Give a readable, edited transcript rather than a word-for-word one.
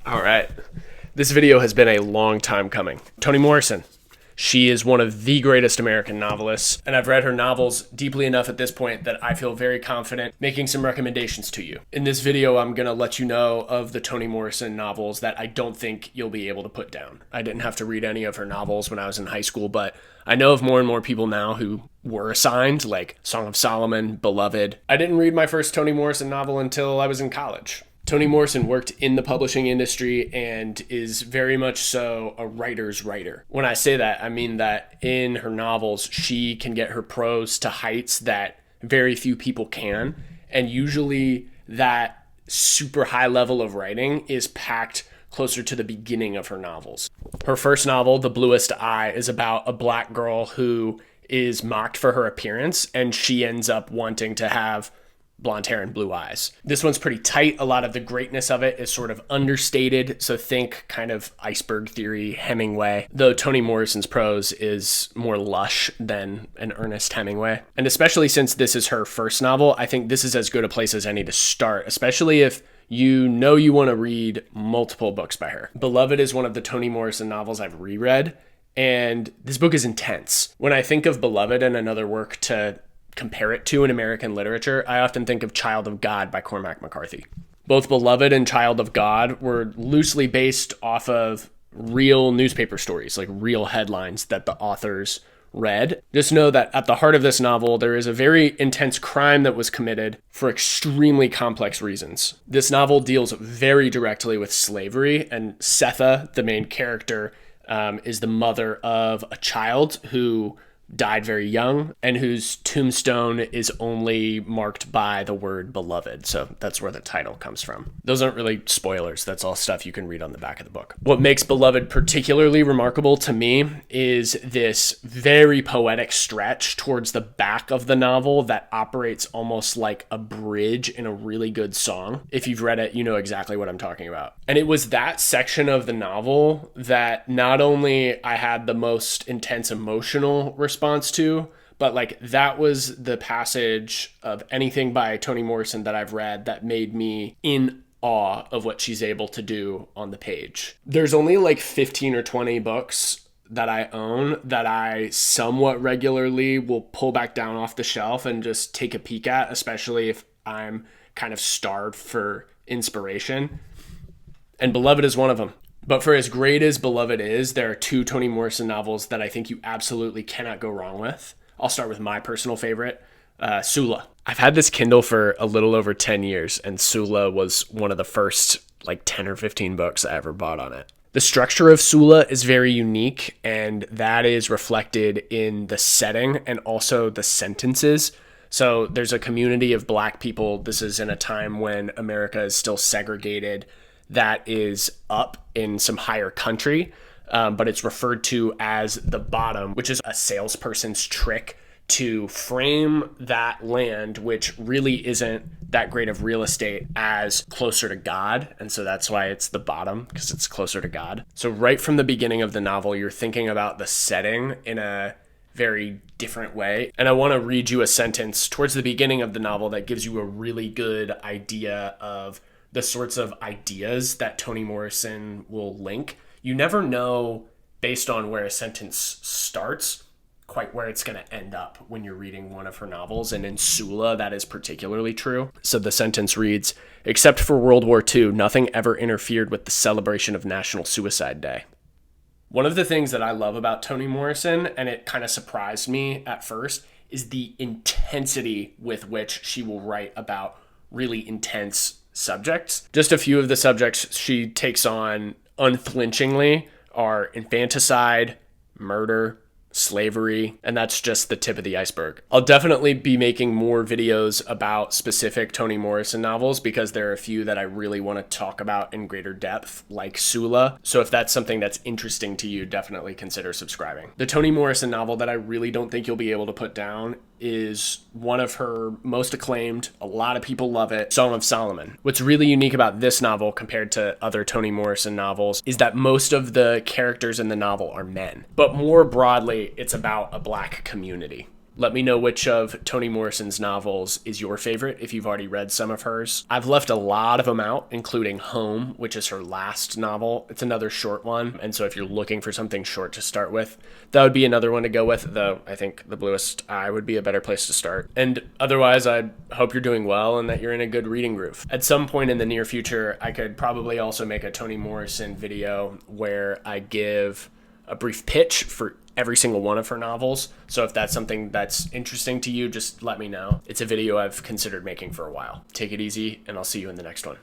All right. This video has been a long time coming. Toni Morrison. She is one of the greatest American novelists, and I've read her novels deeply enough at this point that I feel very confident making some recommendations to you. In this video, I'm going to let you know of the Toni Morrison novels that I don't think you'll be able to put down. I didn't have to read any of her novels when I was in high school, but I know of more and more people now who were assigned, like Song of Solomon, Beloved. I didn't read my first Toni Morrison novel until I was in college. Toni Morrison worked in the publishing industry and is very much so a writer's writer. When I say that, I mean that in her novels, she can get her prose to heights that very few people can. And usually that super high level of writing is packed closer to the beginning of her novels. Her first novel, The Bluest Eye, is about a black girl who is mocked for her appearance, and she ends up wanting to have blonde hair and blue eyes. This one's pretty tight. A lot of the greatness of it is sort of understated. So think kind of iceberg theory, Hemingway, though Toni Morrison's prose is more lush than an Ernest Hemingway. And especially since this is her first novel, I think this is as good a place as any to start, especially if you know you want to read multiple books by her. Beloved is one of the Toni Morrison novels I've reread, and this book is intense. When I think of Beloved and another work to compare it to in American literature, I often think of Child of God by Cormac McCarthy. Both Beloved and Child of God were loosely based off of real newspaper stories, like real headlines that the authors read. Just know that at the heart of this novel, there is a very intense crime that was committed for extremely complex reasons. This novel deals very directly with slavery, and Setha, the main character, is the mother of a child who died very young and whose tombstone is only marked by the word beloved. So that's where the title comes from. Those aren't really spoilers. That's all stuff you can read on the back of the book. What makes Beloved particularly remarkable to me is this very poetic stretch towards the back of the novel that operates almost like a bridge in a really good song. If you've read it, you know exactly what I'm talking about. And it was that section of the novel that not only I had the most intense emotional response to, but like that was the passage of anything by Toni Morrison that I've read that made me in awe of what she's able to do on the page. There's only like 15 or 20 books that I own that I somewhat regularly will pull back down off the shelf and just take a peek at, especially if I'm kind of starved for inspiration. And Beloved is one of them. But for as great as Beloved is, there are two Toni Morrison novels that I think you absolutely cannot go wrong with. I'll start with my personal favorite, Sula. I've had this Kindle for a little over 10 years, and Sula was one of the first 10 or 15 books I ever bought on it. The structure of Sula is very unique, and that is reflected in the setting and also the sentences. So there's a community of black people. This is in a time when America is still segregated, that is up in some higher country, but it's referred to as the bottom, which is a salesperson's trick to frame that land, which really isn't that great of real estate, as closer to God. And so that's why it's the bottom, because it's closer to God. So right from the beginning of the novel, you're thinking about the setting in a very different way. And I want to read you a sentence towards the beginning of the novel that gives you a really good idea of the sorts of ideas that Toni Morrison will link. You never know, based on where a sentence starts, quite where it's going to end up when you're reading one of her novels. And in Sula, that is particularly true. So the sentence reads, "Except for World War II, nothing ever interfered with the celebration of National Suicide Day." One of the things that I love about Toni Morrison, and it kind of surprised me at first, is the intensity with which she will write about really intense subjects. Just a few of the subjects she takes on unflinchingly are infanticide, murder, slavery, and that's just the tip of the iceberg. I'll definitely be making more videos about specific Toni Morrison novels because there are a few that I really want to talk about in greater depth, like Sula. So if that's something that's interesting to you, definitely consider subscribing. The Toni Morrison novel that I really don't think you'll be able to put down is one of her most acclaimed. A lot of people love it, Song of Solomon. What's really unique about this novel compared to other Toni Morrison novels is that most of the characters in the novel are men. But more broadly, it's about a black community. Let me know which of Toni Morrison's novels is your favorite if you've already read some of hers. I've left a lot of them out, including Home, which is her last novel. It's another short one, and so if you're looking for something short to start with, that would be another one to go with, though I think The Bluest Eye would be a better place to start. And otherwise, I hope you're doing well and that you're in a good reading groove. At some point in the near future, I could probably also make a Toni Morrison video where I give a brief pitch for every single one of her novels. So if that's something that's interesting to you, just let me know. It's a video I've considered making for a while. Take it easy, and I'll see you in the next one.